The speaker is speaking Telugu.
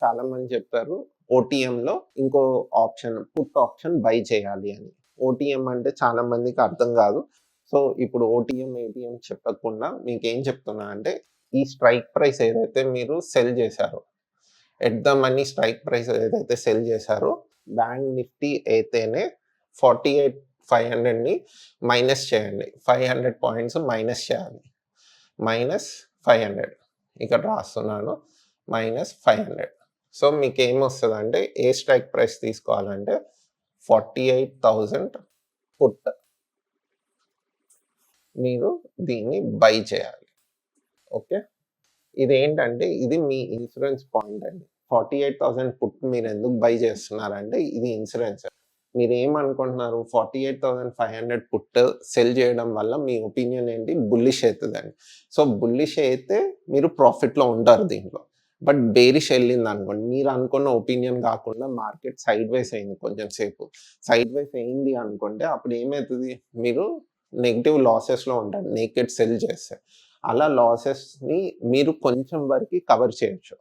చాలా మంది చెప్పారు ఓటీఎంలో ఇంకో ఆప్షన్ పుట్ ఆప్షన్ బై చేయాలి అని. ఓటీఎం అంటే చాలా మందికి అర్థం కాదు. సో, ఇప్పుడు ఓటీఎం, ఏటీఎం చెప్పకుండా మీకేం చెప్తున్నా అంటే ఈ స్ట్రైక్ ప్రైస్ ఏదైతే మీరు సెల్ చేశారో, at the money strike price ఏదైతే సెల్ చేశారో బ్యాంక్ నిఫ్టీ అయితేనే 48,500ని మైనస్ చేయండి. 500 పాయింట్స్ మైనస్ చేయాలి. -500 ఇక్కడ రాస్తున్నాను. -500. సో మీకేమొస్తదంటే ఏ స్ట్రైక్ ప్రైస్ తీసుకోవాలంటే 48,000 పుట్. మీరు దీన్ని బై చేయాలి. ఓకే. ఇదేంటంటే ఇది మీ ఇన్సూరెన్స్ పాయింట్ అండి. 48,000 పుట్ మీరెందుకు బై చేస్తున్నారంటే ఇది ఇన్సూరెన్స్. మీరేమనుకుంటున్నారు 48,500 పుట్ సెల్ చేయడం వల్ల మీ ఒపీనియన్ ఏంటి? బుల్లిష్ అయితదని. సో, బుల్లిష్ అయితే మీరు ప్రాఫిట్‌లో ఉంటారు దీంట్లో. బట్ బేరిష్ ఎళ్ళిందనుకోండి, మీరు అనుకున్న ఒపీనియన్ కాకుండా మార్కెట్ సైడ్‌వేస్ అయింది కొంచెం సేపు. సైడ్‌వేస్ అయింది అనుకుంటే అప్పుడు ఏమైతది? మీరు నెగెటివ్ లాసెస్‌లో ఉంటారు నేకెడ్ సెల్ చేస్తే. అలా లాసెస్‌ని మీరు కొంచెం వరకి కవర్ చేయొచ్చు.